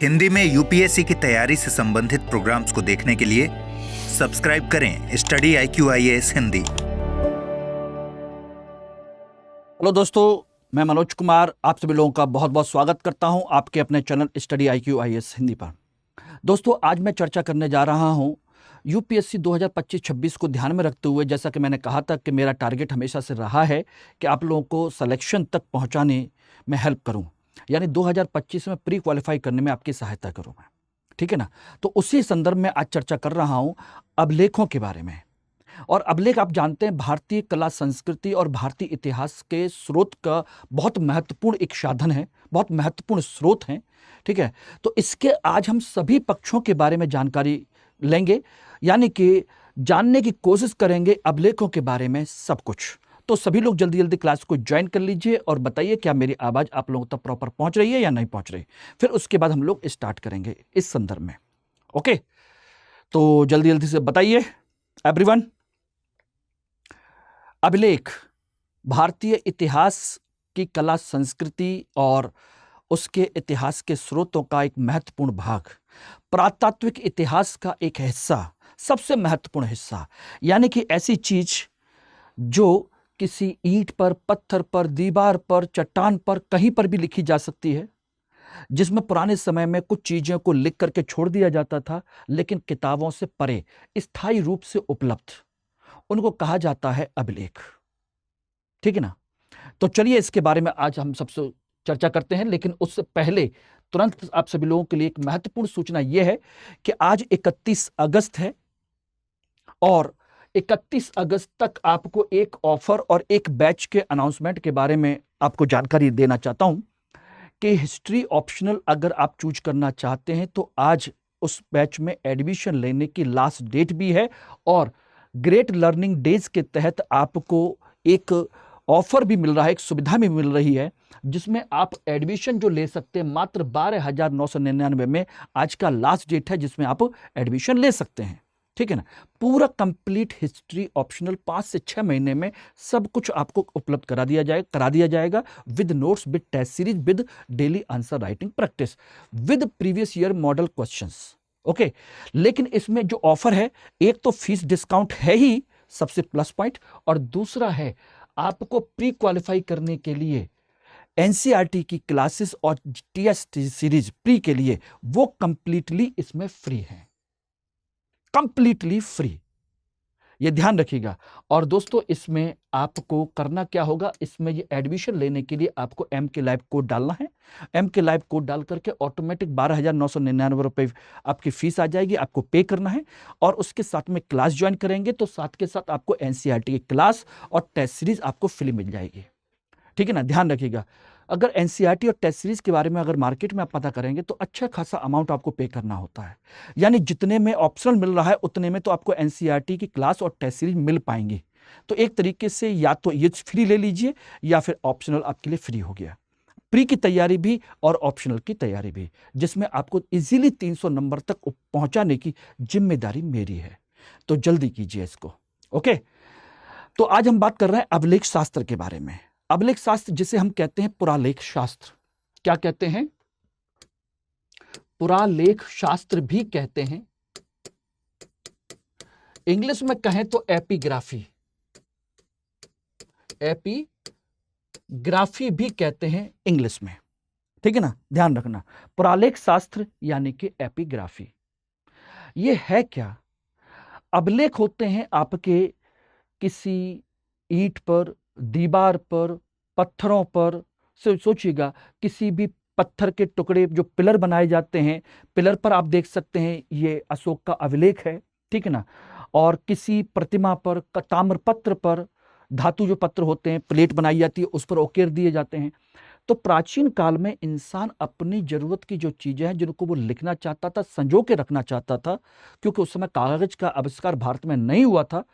हिंदी में यूपीएससी की तैयारी से संबंधित प्रोग्राम्स को देखने के लिए सब्सक्राइब करें study IQ IAS Hindi. Hello दोस्तों, मैं मनोज कुमार आप सभी लोगों का बहुत बहुत स्वागत करता हूं आपके अपने channel study IQ IAS Hindi पर। दोस्तों, आज मैं चर्चा करने जा रहा हूं यूपीएससी 2025-26 को ध्यान में रखते हुए। जैसा कि मैंने कहा था कि मेरा टारगेट हमेशा से रहा है कि आप लोगों को सिलेक्शन तक पहुंचाने में हेल्प करूं, यानी 2025 में प्री क्वालिफाई करने में आपकी सहायता करूं मैं, ठीक है ना। तो उसी संदर्भ में आज चर्चा कर रहा हूं अभिलेखों के बारे में। और अभिलेख आप जानते हैं भारतीय कला संस्कृति और भारतीय इतिहास के स्रोत का बहुत महत्वपूर्ण एक साधन है, बहुत महत्वपूर्ण स्रोत हैं, ठीक है। तो इसके आज हम सभी पक्षों के बारे में जानकारी लेंगे, यानी कि जानने की कोशिश करेंगे अभिलेखों के बारे में सब कुछ। तो सभी लोग जल्दी जल्दी क्लास को ज्वाइन कर लीजिए और बताइए क्या मेरी आवाज़ आप लोगों तक प्रॉपर पहुंच रही है या नहीं पहुंच रही। फिर उसके बाद हम लोग स्टार्ट करेंगे इस संदर्भ में। ओके, तो जल्दी जल्दी से बताइए एवरीवन। अभिलेख भारतीय इतिहास की कला संस्कृति और उसके इतिहास के स्रोतों का एक महत्वपूर्ण भाग, पुरातात्विक इतिहास का एक हिस्सा, सबसे महत्वपूर्ण हिस्सा, यानी कि ऐसी चीज जो किसी ईंट पर, पत्थर पर, दीवार पर, चट्टान पर, कहीं पर भी लिखी जा सकती है, जिसमें पुराने समय में कुछ चीजों को लिख करके छोड़ दिया जाता था लेकिन किताबों से परे स्थायी रूप से उपलब्ध, उनको कहा जाता है अभिलेख, ठीक है ना। तो चलिए इसके बारे में आज हम सबसे चर्चा करते हैं, लेकिन उससे पहले तुरंत आप सभी लोगों के लिए एक महत्वपूर्ण सूचना यह है कि आज 31 अगस्त है और 31 अगस्त तक आपको एक ऑफर और एक बैच के अनाउंसमेंट के बारे में आपको जानकारी देना चाहता हूं कि हिस्ट्री ऑप्शनल अगर आप चूज करना चाहते हैं तो आज उस बैच में एडमिशन लेने की लास्ट डेट भी है और ग्रेट लर्निंग डेज के तहत आपको एक ऑफर भी मिल रहा है, एक सुविधा भी मिल रही है, जिसमें आप एडमिशन जो ले सकते हैं मात्र 12,999 में। आज का लास्ट डेट है जिसमें आप एडमिशन ले सकते हैं, ठीक है ना। पूरा कंप्लीट हिस्ट्री ऑप्शनल 5 से 6 महीने में सब कुछ आपको उपलब्ध करा दिया जाएगा with notes, with test series, with daily answer writing practice, with previous year model questions. Okay, लेकिन इसमें जो ऑफर है, एक तो फीस डिस्काउंट है ही सबसे प्लस पॉइंट, और दूसरा है आपको प्री क्वालिफाई करने के लिए एनसीईआरटी की क्लासेस और टीएस्ट सीरीज प्री के लिए वो कंप्लीटली इसमें फ्री है, कंप्लीटली फ्री, ये ध्यान रखिएगा। और दोस्तों, इसमें आपको करना क्या होगा, इसमें ये एडमिशन लेने के लिए आपको MK लाइव कोड डालना है। MK लाइव कोड डाल करके ऑटोमेटिक 12,999 रुपये आपकी फीस आ जाएगी, आपको पे करना है। और उसके साथ में क्लास ज्वाइन करेंगे तो साथ के साथ आपको एनसीईआरटी की क्लास और टेस्ट सीरीज आपको फ्री मिल जाएगी, ठीक है ना। ध्यान रखिएगा, अगर एनसीईआरटी और टेस्ट सीरीज के बारे में अगर मार्केट में आप पता करेंगे तो अच्छा खासा अमाउंट आपको पे करना होता है, यानी जितने में ऑप्शनल मिल रहा है उतने में तो आपको एनसीईआरटी की क्लास और टेस्ट सीरीज मिल पाएंगी। तो एक तरीके से या तो ये फ्री ले लीजिए या फिर ऑप्शनल आपके लिए फ्री हो गया। प्री की तैयारी भी और ऑप्शनल की तैयारी भी, जिसमें आपको इजीली 300 नंबर तक पहुंचाने की जिम्मेदारी मेरी है। तो जल्दी कीजिए इसको। ओके, तो आज हम बात कर रहे हैं अभिलेख शास्त्र के बारे में। अभिलेख शास्त्र जिसे हम कहते हैं पुरालेख शास्त्र, क्या कहते हैं, पुरालेख शास्त्र भी कहते हैं। इंग्लिश में कहें तो एपिग्राफी, एपिग्राफी भी कहते हैं इंग्लिश में, ठीक है ना। ध्यान रखना, पुरालेख शास्त्र यानी कि एपिग्राफी, ये है क्या। अभिलेख होते हैं आपके किसी ईंट पर, दीवार पर, पत्थरों पर, सोचिएगा किसी भी पत्थर के टुकड़े जो पिलर बनाए जाते हैं, पिलर पर आप देख सकते हैं ये अशोक का अभिलेख है, ठीक है ना। और किसी प्रतिमा पर, ताम्रपत्र पर, धातु जो पत्र होते हैं, प्लेट बनाई जाती है उस पर उकेर दिए जाते हैं। तो प्राचीन काल में इंसान अपनी जरूरत की जो चीजें हैं जिनको वो लिखना चाहता था, संजो के रखना चाहता था, क्योंकि उस समय कागज का आविष्कार भारत में नहीं हुआ था,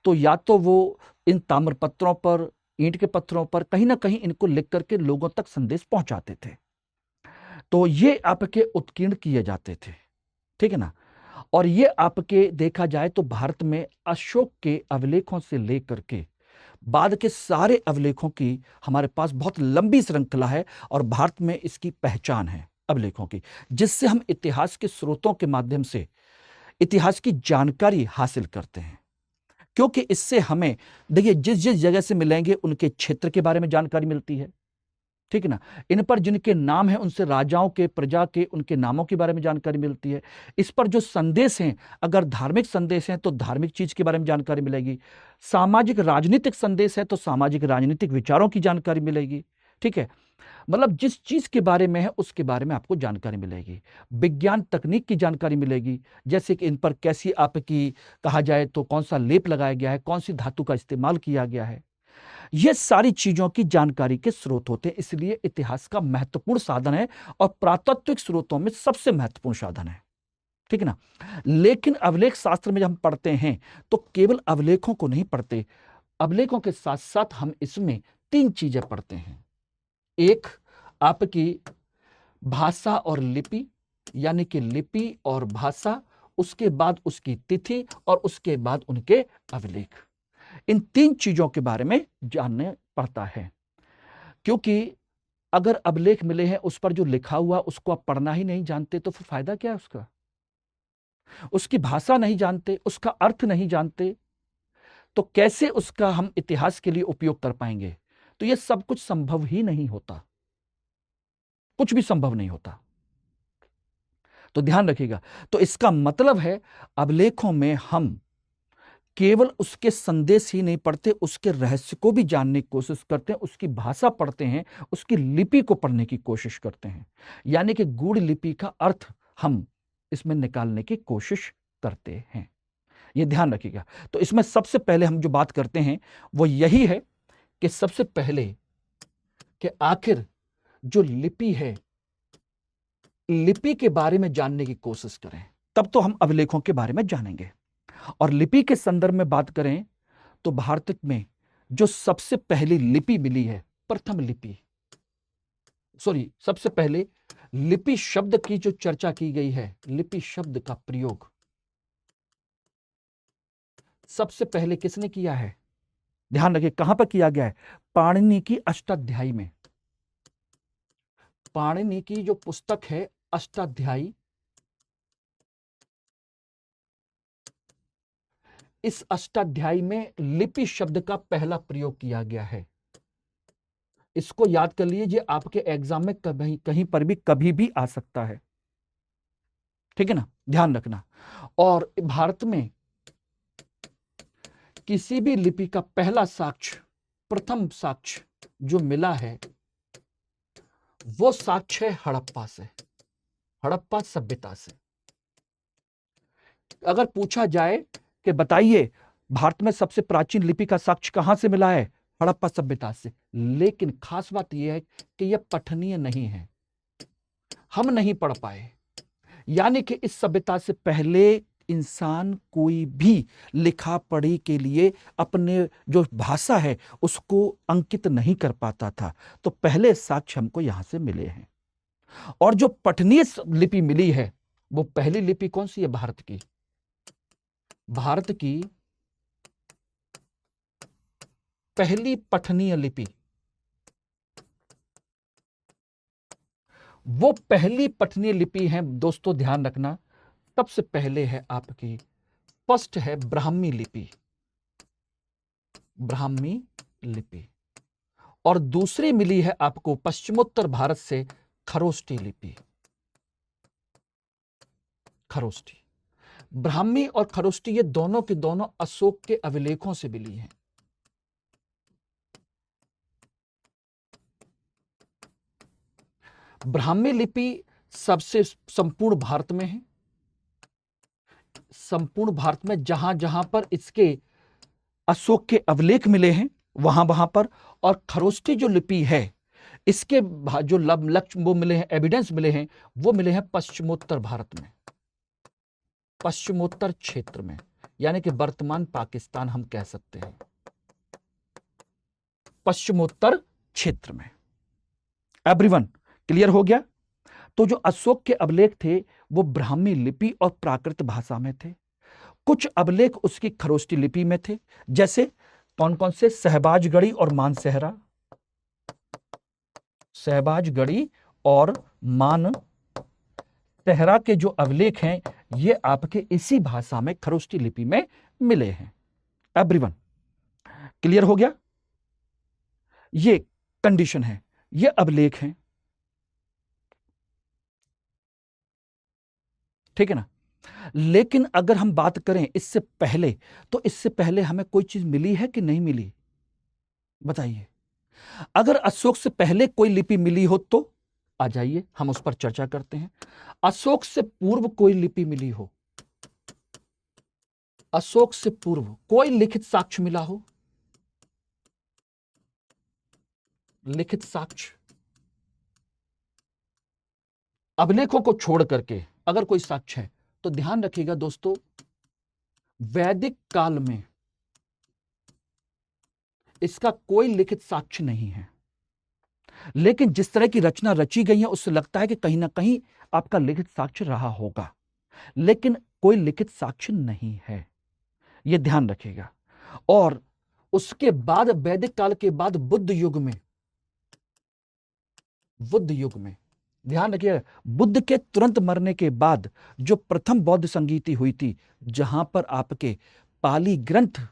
तो या तो वो इन ताम्रपत्रों पर, ईंट के पत्थरों पर कहीं ना कहीं इनको लिख करके लोगों तक संदेश पहुंचाते थे। तो ये आपके उत्कीर्ण किए जाते थे, ठीक है ना। और ये आपके देखा जाए तो भारत में अशोक के अभिलेखों से लेकर के बाद के सारे अभिलेखों की हमारे पास बहुत लंबी श्रृंखला है और भारत में इसकी पहचान है। अभिलेखों की, जिससे हम इतिहास के स्रोतों के माध्यम से इतिहास की जानकारी हासिल करते हैं। क्योंकि इससे हमें, देखिए, जिस जिस जगह से मिलेंगे उनके क्षेत्र के बारे में जानकारी मिलती है, ठीक है ना। इन पर जिनके नाम हैं उनसे राजाओं के, प्रजा के, उनके नामों के बारे में जानकारी मिलती है। इस पर जो संदेश हैं, अगर धार्मिक संदेश हैं तो धार्मिक चीज के बारे में जानकारी मिलेगी, सामाजिक राजनीतिक संदेश है तो सामाजिक राजनीतिक विचारों की जानकारी मिलेगी, ठीक है। मतलब जिस चीज के बारे में है उसके बारे में आपको जानकारी मिलेगी। विज्ञान तकनीक की जानकारी मिलेगी, जैसे कि इन पर कैसी आपकी कहा जाए तो कौन सा लेप लगाया गया है, कौन सी धातु का इस्तेमाल किया गया है, ये सारी चीजों की जानकारी के स्रोत होते हैं। इसलिए इतिहास का महत्वपूर्ण साधन है और पुरातात्विक स्रोतों में सबसे महत्वपूर्ण साधन है, ठीक है ना। लेकिन अभिलेख शास्त्र में जब हम पढ़ते हैं तो केवल अभिलेखों को नहीं पढ़ते, अभिलेखों के साथ साथ हम इसमें 3 चीजें पढ़ते हैं। एक, आपकी भाषा और लिपि, यानी कि लिपि और भाषा, उसके बाद उसकी तिथि और उसके बाद उनके अभिलेख। इन 3 चीजों के बारे में जानने पड़ता है, क्योंकि अगर अभिलेख मिले हैं उस पर जो लिखा हुआ उसको आप पढ़ना ही नहीं जानते तो फिर फायदा क्या है उसका। उसकी भाषा नहीं जानते, उसका अर्थ नहीं जानते, तो कैसे उसका हम इतिहास के लिए उपयोग कर पाएंगे। तो यह सब कुछ संभव ही नहीं होता, कुछ भी संभव नहीं होता। तो ध्यान रखिएगा। तो इसका मतलब है अभिलेखों में हम केवल उसके संदेश ही नहीं पढ़ते, उसके रहस्य को भी जानने की कोशिश करते हैं, उसकी भाषा पढ़ते हैं, उसकी लिपि को पढ़ने की कोशिश करते हैं, यानी कि गूढ़ लिपि का अर्थ हम इसमें निकालने की कोशिश करते हैं। ये ध्यान रखिएगा। तो इसमें सबसे पहले हम जो बात करते हैं वो यही है कि सबसे पहले कि आखिर जो लिपि है, लिपि के बारे में जानने की कोशिश करें, तब तो हम अभिलेखों के बारे में जानेंगे। और लिपि के संदर्भ में बात करें तो भारत में जो सबसे पहली लिपि मिली है, प्रथम लिपि, सबसे पहले लिपि शब्द की जो चर्चा की गई है, लिपि शब्द का प्रयोग सबसे पहले किसने किया है? ध्यान रखिए, कहां पर किया गया है? पाणिनि की अष्टाध्यायी में। पाणिनि की जो पुस्तक है अष्टाध्यायी, इस अष्टाध्यायी में लिपि शब्द का पहला प्रयोग किया गया है। इसको याद कर लीजिए, आपके एग्जाम में कहीं पर भी कभी भी आ सकता है, ठीक है ना, ध्यान रखना। और भारत में किसी भी लिपि का पहला साक्ष्य, प्रथम साक्ष्य जो मिला है वो साक्ष्य है हड़प्पा से, हड़प्पा सभ्यता से। अगर पूछा जाए कि बताइए भारत में सबसे प्राचीन लिपि का साक्ष्य कहां से मिला है? हड़प्पा सभ्यता से। लेकिन खास बात यह है कि यह पठनीय नहीं है, हम नहीं पढ़ पाए। यानी कि इस सभ्यता से पहले इंसान कोई भी लिखा पढ़ी के लिए अपने जो भाषा है उसको अंकित नहीं कर पाता था। तो पहले साक्ष्य हमको यहां से मिले हैं। और जो पठनीय लिपि मिली है वो पहली लिपि कौन सी है? भारत की। भारत की पहली पठनीय लिपि, वो पहली पठनीय लिपि है दोस्तों, ध्यान रखना। सबसे पहले है आपकी, फर्स्ट है ब्राह्मी लिपि, ब्राह्मी लिपि। और दूसरी मिली है आपको पश्चिमोत्तर भारत से खरोष्टी लिपि, खरोष्टी। ब्राह्मी और खरोष्टी ये दोनों के दोनों अशोक के अभिलेखों से मिली हैं। ब्राह्मी लिपि सबसे संपूर्ण भारत में है, संपूर्ण भारत में जहां जहां पर इसके अशोक के अभिलेख मिले हैं वहां वहां पर। और खरोष्टी जो लिपि है इसके जो लक्ष्य वो मिले हैं, एविडेंस मिले हैं, वो मिले हैं पश्चिमोत्तर भारत में, पश्चिमोत्तर क्षेत्र में, यानी कि वर्तमान पाकिस्तान हम कह सकते हैं, पश्चिमोत्तर क्षेत्र में। एवरीवन क्लियर हो गया? तो जो अशोक के अभिलेख थे वो ब्राह्मी लिपि और प्राकृत भाषा में थे। कुछ अभिलेख उसकी खरोष्टी लिपि में थे, जैसे कौन कौन से? सहबाजगढ़ी और मानसेहरा, सहबाजगढ़ी और मानसेहरा, तेहरा के जो अभिलेख हैं ये आपके इसी भाषा में खरोष्टी लिपि में मिले हैं। एवरीवन क्लियर हो गया? ये कंडीशन है, ये अभिलेख हैं, ठीक है ना। लेकिन अगर हम बात करें इससे पहले, तो इससे पहले हमें कोई चीज मिली है कि नहीं मिली, बताइए। अगर अशोक से पहले कोई लिपि मिली हो तो आ जाइए, हम उस पर चर्चा करते हैं। अशोक से पूर्व कोई लिपि मिली हो, अशोक से पूर्व कोई लिखित साक्ष्य मिला हो, लिखित साक्ष्य, अभिलेखों को छोड़ करके अगर कोई साक्ष्य है तो ध्यान रखिएगा दोस्तों, वैदिक काल में इसका कोई लिखित साक्ष्य नहीं है। लेकिन जिस तरह की रचना रची गई है उससे लगता है कि कहीं ना कहीं आपका लिखित साक्ष्य रहा होगा, लेकिन कोई लिखित साक्ष्य नहीं है, यह ध्यान रखिएगा। और उसके बाद वैदिक काल के बाद बुद्ध युग में ध्यान रखिएगा, बुद्ध के तुरंत मरने के बाद जो प्रथम बौद्ध संगीति हुई थी, जहां पर आपके पाली ग्रंथ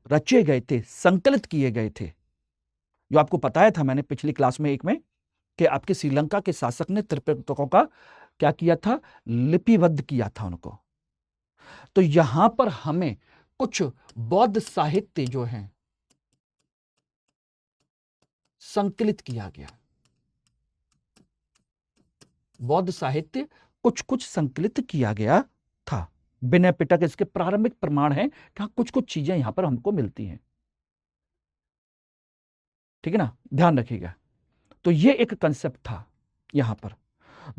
रचे गए थे, संकलित किए गए थे, जो आपको बताया था मैंने पिछली क्लास में एक में कि आपके श्रीलंका के शासक ने त्रिपिटकों का क्या किया था, लिपिबद्ध किया था उनको। तो यहां पर हमें कुछ बौद्ध साहित्य जो है संकलित किया गया, बौद्ध साहित्य कुछ कुछ संकलित किया गया था। विनय पिटक इसके प्रारंभिक प्रमाण हैं कि कुछ कुछ चीजें यहां पर हमको मिलती हैं, ठीक है ना, ध्यान रखिएगा। तो ये एक कंसेप्ट था यहां पर।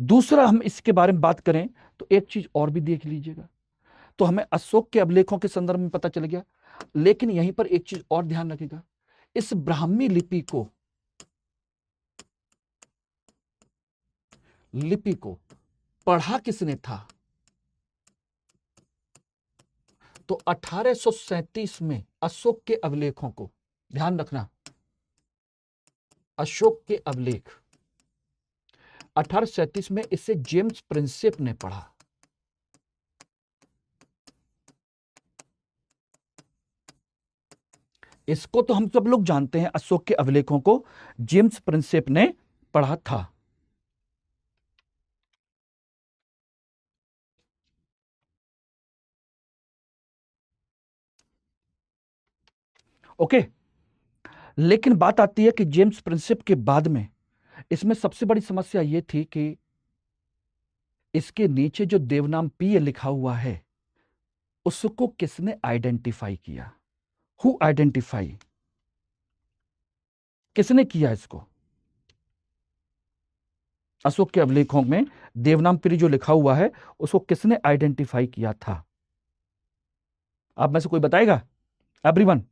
दूसरा हम इसके बारे में बात करें तो एक चीज और भी देख लीजिएगा, तो हमें अशोक के अभिलेखों के संदर्भ में पता चल गया, लेकिन यहीं पर एक चीज और ध्यान रखिएगा, इस ब्राह्मी लिपि को पढ़ा किसने था? तो 1837 में अशोक के अभिलेखों को, ध्यान रखना, अशोक के अभिलेख 1837 में इसे जेम्स प्रिंसेप ने पढ़ा। इसको तो हम सब लोग जानते हैं, अशोक के अभिलेखों को जेम्स प्रिंसेप ने पढ़ा था। ओके, लेकिन बात आती है कि जेम्स प्रिंसेप के बाद में इसमें सबसे बड़ी समस्या यह थी कि इसके नीचे जो देवनाम पी लिखा हुआ है उसको किसने आइडेंटिफाई किया? हु आइडेंटिफाई, किसने किया इसको? अशोक के अभिलेखों में देवनाम पी जो लिखा हुआ है उसको किसने आइडेंटिफाई किया था? आप में से कोई बताएगा? एवरीवन?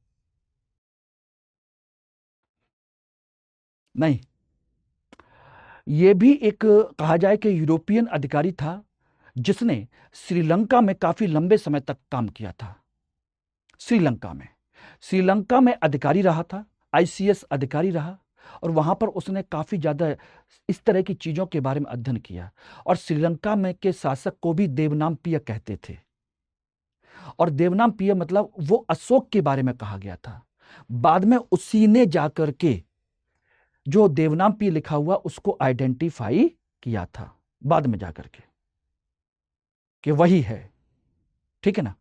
नहीं, यह भी एक कहा जाए कि यूरोपियन अधिकारी था जिसने श्रीलंका में काफी लंबे समय तक काम किया था। श्रीलंका में अधिकारी रहा था, आईसीएस अधिकारी रहा, और वहां पर उसने काफी ज्यादा इस तरह की चीजों के बारे में अध्ययन किया। और श्रीलंका में के शासक को भी देवनाम पिय कहते थे, और देवनाम पिय मतलब वो अशोक के बारे में कहा गया था। बाद में उसी ने जाकर के जो देवनाम पिय लिखा हुआ उसको आइडेंटिफाई किया था बाद में जाकर के कि वही है, ठीक है ना।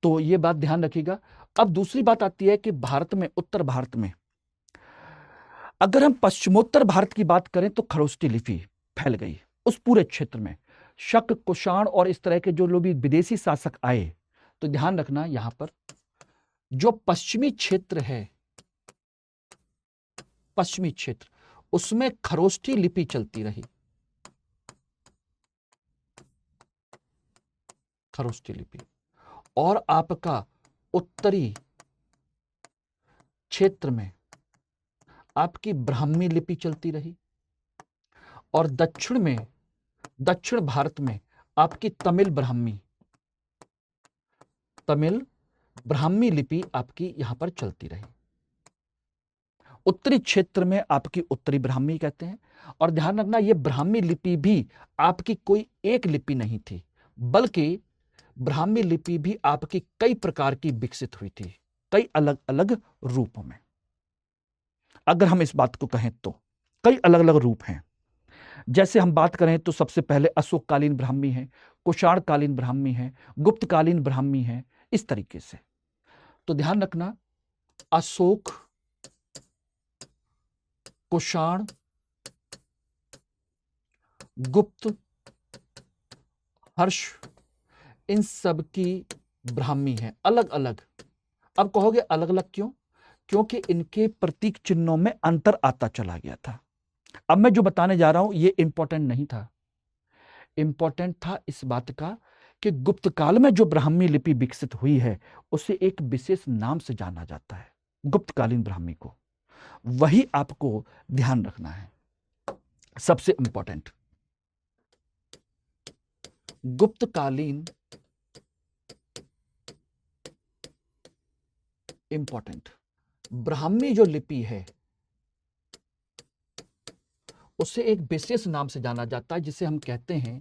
तो ये बात ध्यान रखिएगा। अब दूसरी बात आती है कि भारत में, उत्तर भारत में, अगर हम पश्चिमोत्तर भारत की बात करें तो खरोष्टी लिपि फैल गई उस पूरे क्षेत्र में। शक, कुषाण और इस तरह के जो लोग भी विदेशी शासक आए, तो ध्यान रखना यहां पर जो पश्चिमी क्षेत्र है, पश्चिमी क्षेत्र, उसमें खरोष्टी लिपि चलती रही, खरोष्टी लिपि। और आपका उत्तरी क्षेत्र में आपकी ब्राह्मी लिपि चलती रही, और दक्षिण में, दक्षिण भारत में आपकी तमिल ब्राह्मी लिपि आपकी यहां पर चलती रही। उत्तरी क्षेत्र में आपकी उत्तरी ब्राह्मी कहते हैं। और ध्यान रखना, ये ब्राह्मी लिपि भी आपकी कोई एक लिपि नहीं थी, बल्कि ब्राह्मी लिपि भी आपकी कई प्रकार की विकसित हुई थी, कई अलग अलग रूपों में। अगर हम इस बात को कहें तो कई अलग अलग रूप हैं। जैसे हम बात करें तो सबसे पहले अशोककालीन ब्राह्मी है, कुषाणकालीन ब्राह्मी है, गुप्तकालीन ब्राह्मी है, इस तरीके से। तो ध्यान रखना, अशोक, कुषाण, गुप्त, हर्ष, इन सब की ब्राह्मी है अलग अलग। अब कहोगे अलग अलग क्यों? क्योंकि इनके प्रतीक चिन्हों में अंतर आता चला गया था। अब मैं जो बताने जा रहा हूं ये इंपॉर्टेंट नहीं था, इंपॉर्टेंट था इस बात का कि गुप्त काल में जो ब्राह्मी लिपि विकसित हुई है उसे एक विशेष नाम से जाना जाता है, गुप्तकालीन ब्राह्मी को। वही आपको ध्यान रखना है, सबसे इंपॉर्टेंट। गुप्तकालीन इंपॉर्टेंट ब्राह्मी जो लिपि है उसे एक विशेष नाम से जाना जाता है, जिसे हम कहते हैं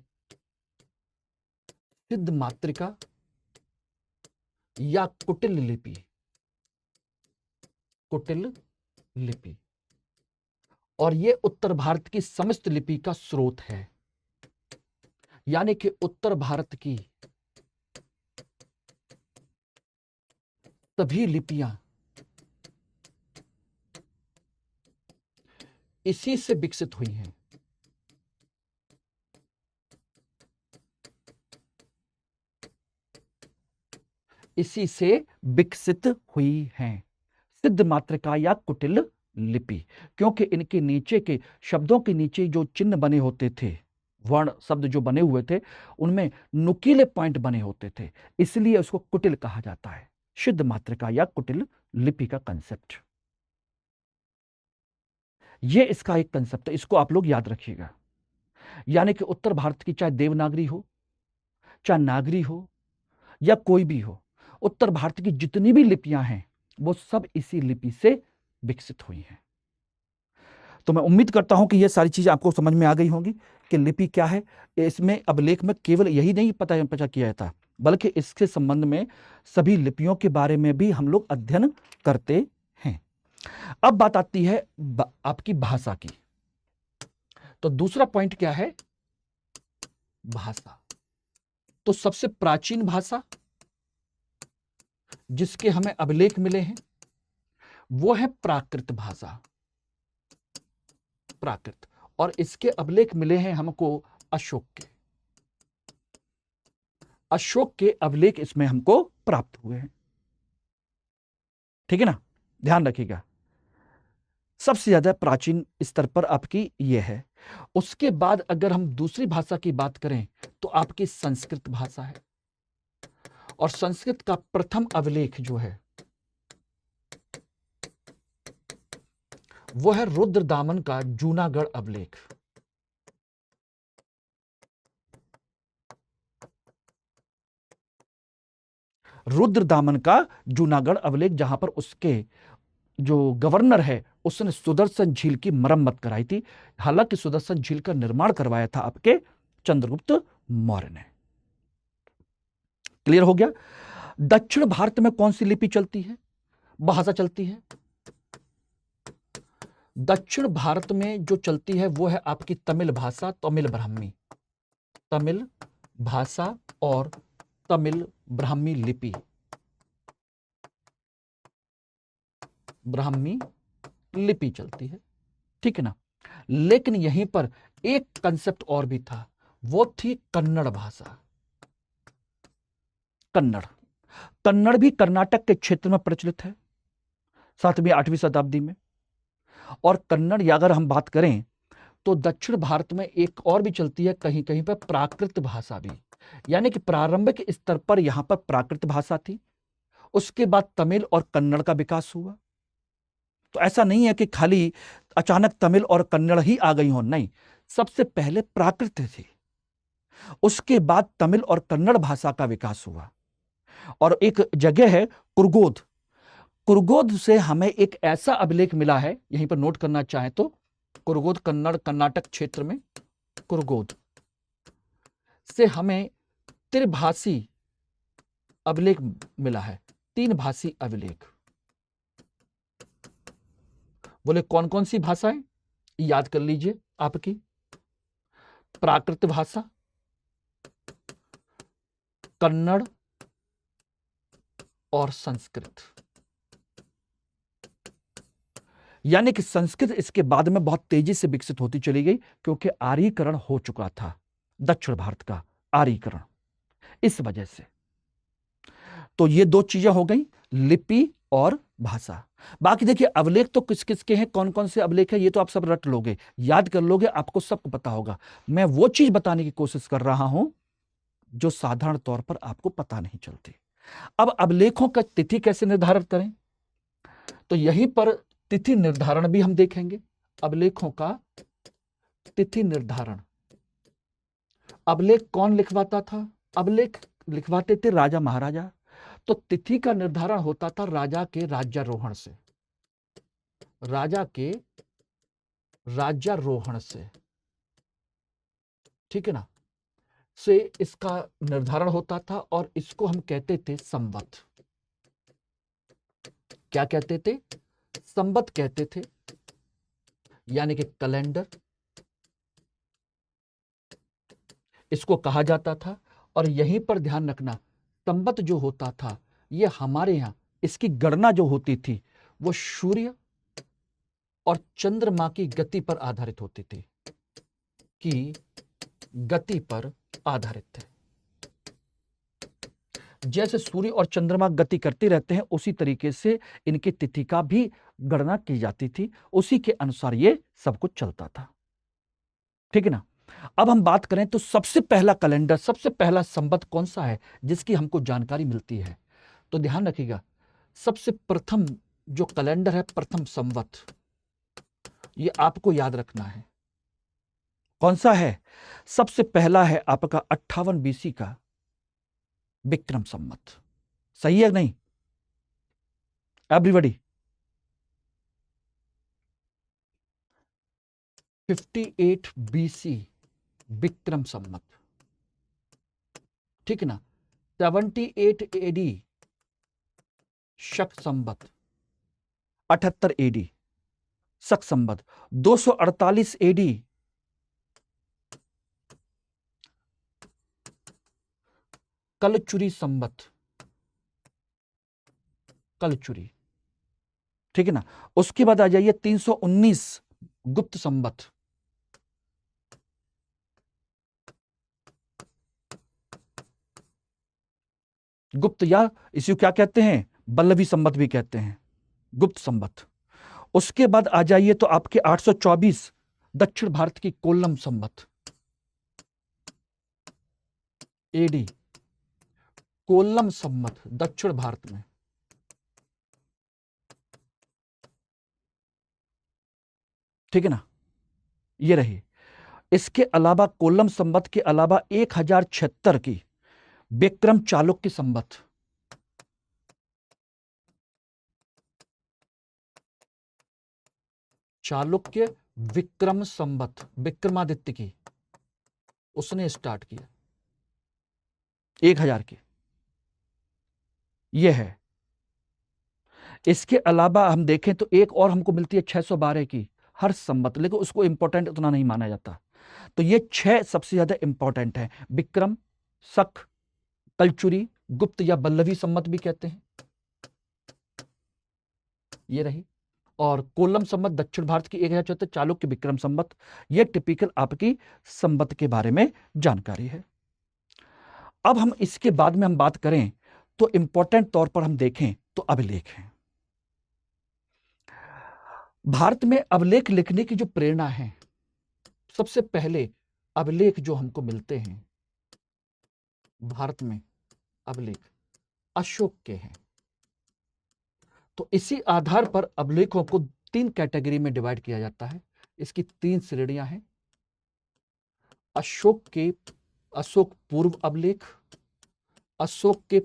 सिद्ध मातृका या कुटिल लिपि। कुटिल लिपि, और यह उत्तर भारत की समस्त लिपि का स्रोत है। यानी कि उत्तर भारत की सभी लिपियां इसी से विकसित हुई हैं। इसी से विकसित हुई हैं, सिद्ध मातृका या कुटिल लिपि। क्योंकि इनके नीचे के शब्दों के नीचे जो चिन्ह बने होते थे, वर्ण शब्द जो बने हुए थे, उनमें नुकीले पॉइंट बने होते थे, इसलिए उसको कुटिल कहा जाता है। सिद्ध मातृका या कुटिल लिपि का कंसेप्ट, ये इसका एक कंसेप्ट है, इसको आप लोग याद रखिएगा। यानी कि उत्तर भारत की चाहे देवनागरी हो, चाहे नागरी हो, या कोई भी हो, उत्तर भारत की जितनी भी लिपियां हैं वो सब इसी लिपि से विकसित हुई हैं। तो मैं उम्मीद करता हूं कि ये सारी चीजें आपको समझ में आ गई होंगी कि लिपि क्या है। इसमें अभिलेख में केवल यही नहीं पता किया था, बल्कि इसके संबंध में सभी लिपियों के बारे में भी हम लोग अध्ययन करते हैं। अब बात आती है आपकी भाषा की। तो दूसरा पॉइंट क्या है? भाषा। तो सबसे प्राचीन भाषा जिसके हमें अभिलेख मिले हैं वो है प्राकृत भाषा, प्राकृत। और इसके अभिलेख मिले हैं हमको अशोक के। अशोक के अभिलेख इसमें हमको प्राप्त हुए हैं, ठीक है ना? ध्यान रखिएगा, सबसे ज्यादा प्राचीन स्तर पर आपकी यह है। उसके बाद अगर हम दूसरी भाषा की बात करें तो आपकी संस्कृत भाषा है। और संस्कृत का प्रथम अभिलेख जो है वो है रुद्रदामन का जूनागढ़ अभिलेख। रुद्रदामन का जूनागढ़ अभिलेख, जहां पर उसके जो गवर्नर है उसने सुदर्शन झील की मरम्मत कराई थी। हालांकि सुदर्शन झील का निर्माण करवाया था आपके चंद्रगुप्त मौर्य ने। क्लियर हो गया? दक्षिण भारत में कौन सी लिपि चलती है, भाषा चलती है? दक्षिण भारत में जो चलती है वो है आपकी तमिल भाषा, तमिल ब्राह्मी। तमिल भाषा और तमिल ब्राह्मी लिपि, ब्राह्मी लिपि चलती है, ठीक है ना? लेकिन यहीं पर एक कंसेप्ट और भी था, वो थी कन्नड़ भाषा। कन्नड़, कन्नड़ भी कर्नाटक के क्षेत्र में प्रचलित है 7वीं 8वीं शताब्दी में। और कन्नड़ या अगर हम बात करें तो दक्षिण भारत में एक और भी चलती है कहीं कहीं पर, प्राकृत भाषा भी। यानी कि प्रारंभिक स्तर पर यहां पर प्राकृत भाषा थी, उसके बाद तमिल और कन्नड़ का विकास हुआ। तो ऐसा नहीं है कि खाली अचानक तमिल और कन्नड़ ही आ गई हो, नहीं, सबसे पहले प्राकृत थी, उसके बाद तमिल और कन्नड़ भाषा का विकास हुआ। और एक जगह है कुर्गोद, कुर्गोद से हमें एक ऐसा अभिलेख मिला है, यहीं पर नोट करना चाहें तो, कुर्गोद कन्नड़ कर्नाटक क्षेत्र में कुर्गोद से हमें त्रिभाषी अभिलेख मिला है, 3 भाषी अभिलेख। बोले कौन कौन सी भाषाएं? याद कर लीजिए आपकी, प्राकृत भाषा, कन्नड़ और संस्कृत। यानी कि संस्कृत इसके बाद में बहुत तेजी से विकसित होती चली गई, क्योंकि आर्यीकरण हो चुका था दक्षिण भारत का, आर्यीकरण, इस वजह से। तो ये 2 चीजें हो गई, लिपि और भाषा। बाकी देखिए अभिलेख तो किस किस के हैं, कौन कौन से अभिलेख है, ये तो आप सब रट लोगे, याद कर लोगे, आपको सबको पता होगा। मैं वो चीज बताने की कोशिश कर रहा हूं जो साधारण तौर पर आपको पता नहीं चलती। अब अभिलेखों का तिथि कैसे निर्धारित करें, तो यहीं पर तिथि निर्धारण भी हम देखेंगे। अभिलेखों का तिथि निर्धारण, अभिलेख कौन लिखवाता था? अभिलेख लिखवाते थे राजा महाराजा। तो तिथि का निर्धारण होता था राजा के राज्यारोहण से, राजा के राज्यारोहण से, ठीक है ना, से इसका निर्धारण होता था, और इसको हम कहते थे संवत। क्या कहते थे? संवत कहते थे, यानी कि कैलेंडर इसको कहा जाता था। और यहीं पर ध्यान रखना, संवत जो होता था ये हमारे यहां इसकी गणना जो होती थी वो सूर्य और चंद्रमा की गति पर आधारित होती थी, कि गति पर आधारित थे। जैसे सूर्य और चंद्रमा गति करते रहते हैं, उसी तरीके से इनकी तिथि का भी गणना की जाती थी, उसी के अनुसार ये सब कुछ चलता था, ठीक है ना। अब हम बात करें तो सबसे पहला कैलेंडर, सबसे पहला संवत कौन सा है जिसकी हमको जानकारी मिलती है? तो ध्यान रखिएगा, सबसे प्रथम जो कैलेंडर है, प्रथम संवत, ये आपको याद रखना है। कौन सा है? सबसे पहला है आपका 58 BC का विक्रम संवत। सही है नहीं एवरीबॉडी? 58 BC विक्रम संवत, ठीक है ना। 78 AD शक संवत, 78 AD शक संवत, 248 AD कलचुरी संवत, कलचुरी, ठीक है ना। उसके बाद आ जाइए 319 गुप्त संवत, गुप्त, या इसी को क्या कहते हैं? बल्लभी संवत भी कहते हैं, गुप्त संवत। उसके बाद आ जाइए तो आपके 824 दक्षिण भारत की कोल्लम संवत, एडी कोल्लम संवत दक्षिण भारत में, ठीक है ना, ये रही। इसके अलावा कोल्लम संवत के अलावा 1076 की विक्रम चालुक्य संवत, चालुक्य विक्रम संवत, विक्रमादित्य की, उसने स्टार्ट किया 1000 की, यह है। इसके अलावा हम देखें तो एक और हमको मिलती है 612 की हर संवत, लेकिन उसको इंपॉर्टेंट उतना नहीं माना जाता। तो ये 6 सबसे ज्यादा इंपॉर्टेंट है, विक्रम, शक, कलचुरी, गुप्त या बल्लवी संवत भी कहते हैं, ये रही। और कोल्लम संवत दक्षिण भारत की 1076, चालुक्य विक्रम संवत, ये टिपिकल आपकी संवत के बारे में जानकारी है। अब हम इसके बाद में हम बात करें तो इंपॉर्टेंट तौर पर हम देखें तो अभिलेख हैं। भारत में अभिलेख लिखने की जो प्रेरणा है, सबसे पहले अभिलेख जो हमको मिलते हैं भारत में, अभिलेख अशोक के हैं। तो इसी आधार पर अभिलेखों को 3 कैटेगरी में डिवाइड किया जाता है। इसकी 3 श्रेणियां हैं। अशोक के, अशोक पूर्व अभिलेख, अशोक के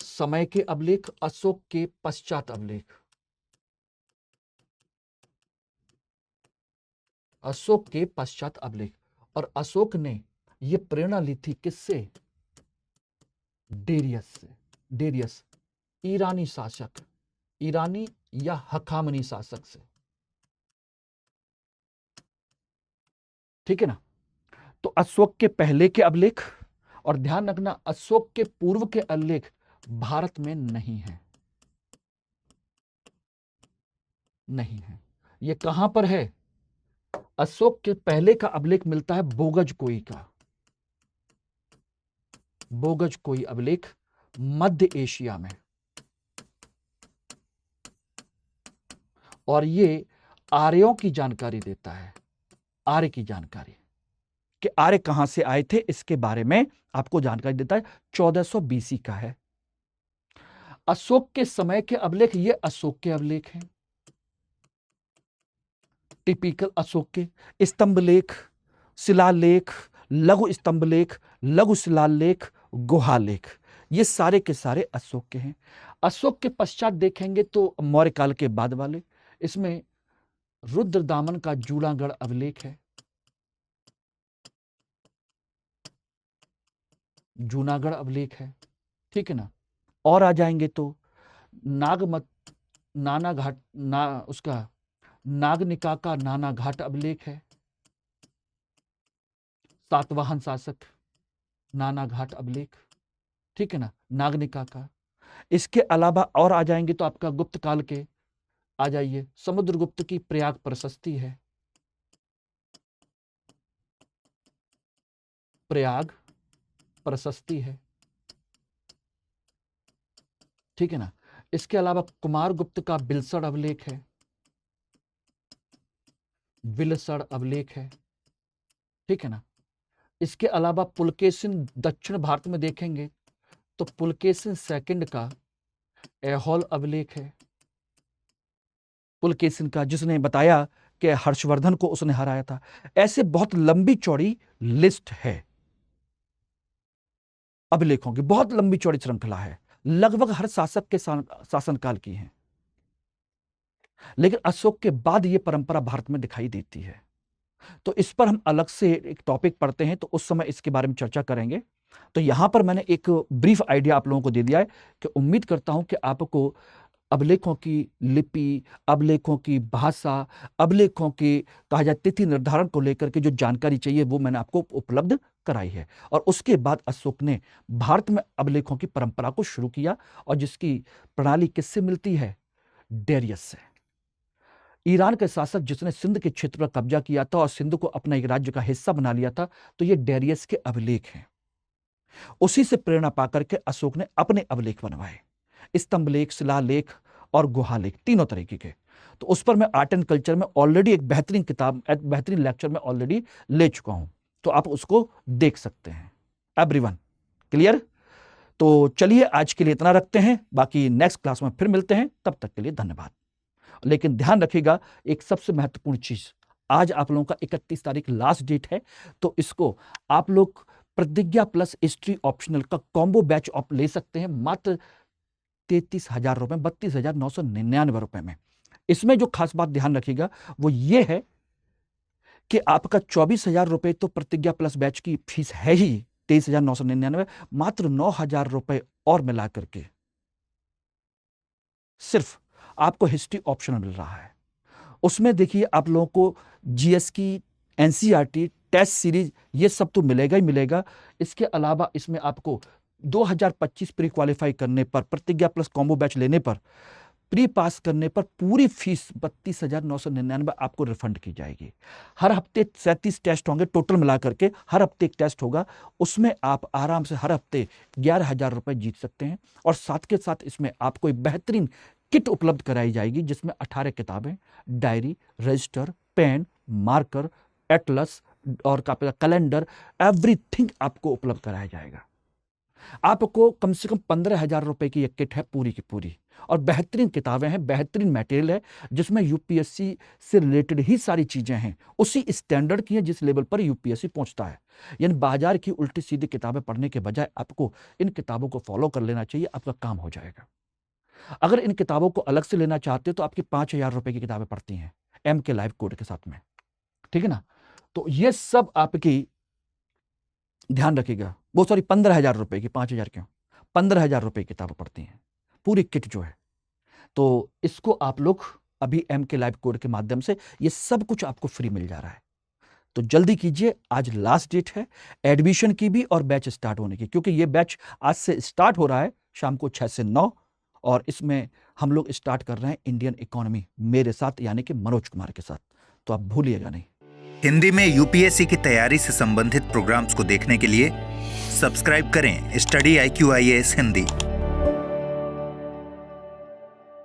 समय के अभिलेख, अशोक के पश्चात अभिलेख। अशोक के पश्चात अभिलेख। और अशोक ने यह प्रेरणा ली थी किससे? डेरियस से। डेरियस ईरानी शासक, ईरानी या हखामनी शासक से। ठीक है ना? तो अशोक के पहले के अभिलेख, और ध्यान रखना अशोक के पूर्व के अभिलेख भारत में नहीं है, नहीं है। ये कहां पर है? अशोक के पहले का अभिलेख मिलता है बोगजकोई का। बोगजकोई अभिलेख मध्य एशिया में। और ये आर्यों की जानकारी देता है, आर्य की जानकारी, कि आर्य कहां से आए थे इसके बारे में आपको जानकारी देता है। 1400 बीसी का है। अशोक के समय के अभिलेख, ये अशोक के अभिलेख हैं, टिपिकल अशोक के। स्तंभलेख, शिलालेख, लघु स्तंभलेख, लघु शिलालेख, गुहालेख, ये सारे के सारे अशोक के हैं। अशोक के पश्चात देखेंगे तो मौर्य काल के बाद वाले, इसमें रुद्रदामन का जूनागढ़ अभिलेख है, जूनागढ़ अभिलेख है। ठीक है ना? और आ जाएंगे तो नागमत नाना घाट उसका नागनिका का नाना घाट अभिलेख है, सातवाहन शासक नाना घाट अभिलेख। ठीक है ना? नागनिका का। इसके अलावा और आ जाएंगे तो आपका गुप्त काल के आ जाइए, समुद्रगुप्त की प्रयाग प्रशस्ति है, प्रयाग प्रशस्ति है। ठीक है ना? इसके अलावा कुमार गुप्त का बिलसड़ अभिलेख है, बिलसड़ अभिलेख है। ठीक है ना? इसके अलावा पुलकेशिन दक्षिण भारत में देखेंगे तो पुलकेशिन सेकंड का ऐहोल अभिलेख है, पुलकेशिन का, जिसने बताया कि हर्षवर्धन को उसने हराया था। ऐसे बहुत लंबी चौड़ी लिस्ट है अभिलेखों की, बहुत लंबी चौड़ी श्रृंखला है, लगभग हर शासक के शासनकाल की है। लेकिन अशोक के बाद यह परंपरा भारत में दिखाई देती है। तो इस पर हम अलग से एक टॉपिक पढ़ते हैं, तो उस समय इसके बारे में चर्चा करेंगे। तो यहां पर मैंने एक ब्रीफ आइडिया आप लोगों को दे दिया है कि उम्मीद करता हूं कि आपको अभिलेखों की लिपि, अभिलेखों की भाषा, अभिलेखों की कहा जाए तिथि निर्धारण को लेकर के जो जानकारी चाहिए वो मैंने आपको उपलब्ध कराई है। और उसके बाद अशोक ने भारत में अभिलेखों की परंपरा को शुरू किया, और जिसकी प्रणाली किससे मिलती है? डेरियस से। ईरान के शासक जिसने सिंध के क्षेत्र पर कब्जा किया था और सिंध को अपना एक राज्य का हिस्सा बना लिया था, तो ये डेरियस के अभिलेख हैं। उसी से प्रेरणा पाकर के अशोक ने अपने अभिलेख बनवाए, स्तंभलेख, शिलालेख और गुहालेख, तीनों तरीके के। तो उस पर मैं आर्ट एंड कल्चर में ऑलरेडी एक बेहतरीन किताब, बेहतरीन लेक्चर में ऑलरेडी ले चुका हूं, तो आप उसको देख सकते हैं। Everyone clear? तो चलिए आज के लिए इतना रखते हैं, बाकी नेक्स्ट क्लास में फिर मिलते हैं। तब तक के लिए धन्यवाद। लेकिन ध्यान रखिएगा एक सबसे महत्वपूर्ण चीज, आज आप लोगों का 31 तारीख लास्ट डेट है, तो इसको आप लोग प्रतिज्ञा प्लस हिस्ट्री ऑप्शनल का कॉम्बो बैच आप ले सकते हैं मात्र 33,000 रुपए, 32,999 रुपए में। इसमें जो खास बात ध्यान रखिएगा वो ये है कि आपका 24,000 रुपए तो प्रतिज्ञा प्लस बैच की फीस है ही, 23,999, मात्र 9,000 रुपए और मिला करके सिर्फ आपको हिस्ट्री ऑप्शनल मिल रहा है। उसमें देखिए आप लोगों को जीएस की, एनसीईआरटी, टेस्ट सीरीज, ये सब तो मिलेगा ही मिलेगा। इसके अलावा इसमें आपको 2025 प्री क्वालिफाई करने पर, प्रतिज्ञा प्लस कॉम्बो बैच लेने पर, प्री पास करने पर पूरी फीस 32,999 आपको रिफंड की जाएगी। हर हफ्ते 37 टेस्ट होंगे टोटल मिला करके, हर हफ्ते एक टेस्ट होगा, उसमें आप आराम से हर हफ्ते 11,000 रुपए जीत सकते हैं। और साथ के साथ इसमें आपको एक बेहतरीन किट उपलब्ध कराई जाएगी जिसमें 18 किताबें, diary, register, pen, marker, atlas और कैलेंडर, एवरीथिंग आपको उपलब्ध कराया जाएगा। आपको कम से कम 15,000 रुपए की एक किट है पूरी की पूरी, और बेहतरीन किताबें हैं, बेहतरीन मटेरियल है, जिसमें यूपीएससी से रिलेटेड ही सारी चीज़ें हैं, उसी स्टैंडर्ड की हैं जिस लेवल पर यूपीएससी पहुंचता है। यानी बाजार की उल्टी सीधी किताबें पढ़ने के बजाय आपको इन किताबों को फॉलो कर लेना चाहिए, आपका काम हो जाएगा। अगर इन किताबों को अलग से लेना चाहते हो तो आपकी 5,000 रुपए की किताबें पड़ती हैं MK लाइव कोड के साथ में, ठीक है ना। तो ये सब आपकी ध्यान रखिएगा, वो सॉरी 15,000 रुपए की, 5,000 क्यों, 15,000 रुपए की किताबें पड़ती हैं पूरी किट जो है। तो इसको आप लोग अभी MK लाइव कोड के माध्यम से ये सब कुछ आपको फ्री मिल जा रहा है। तो जल्दी कीजिए, आज लास्ट डेट है एडमिशन की भी और बैच स्टार्ट होने की, क्योंकि ये बैच आज से स्टार्ट हो रहा है शाम को 6 से 9, और इसमें हम लोग स्टार्ट कर रहे हैं इंडियन इकोनॉमी मेरे साथ, यानी कि मनोज कुमार के साथ, तो आप भूलिएगा नहीं। हिंदी में यूपीएससी की तैयारी से संबंधित प्रोग्राम्स को देखने के लिए सब्सक्राइब करें स्टडी IQ IAS हिंदी।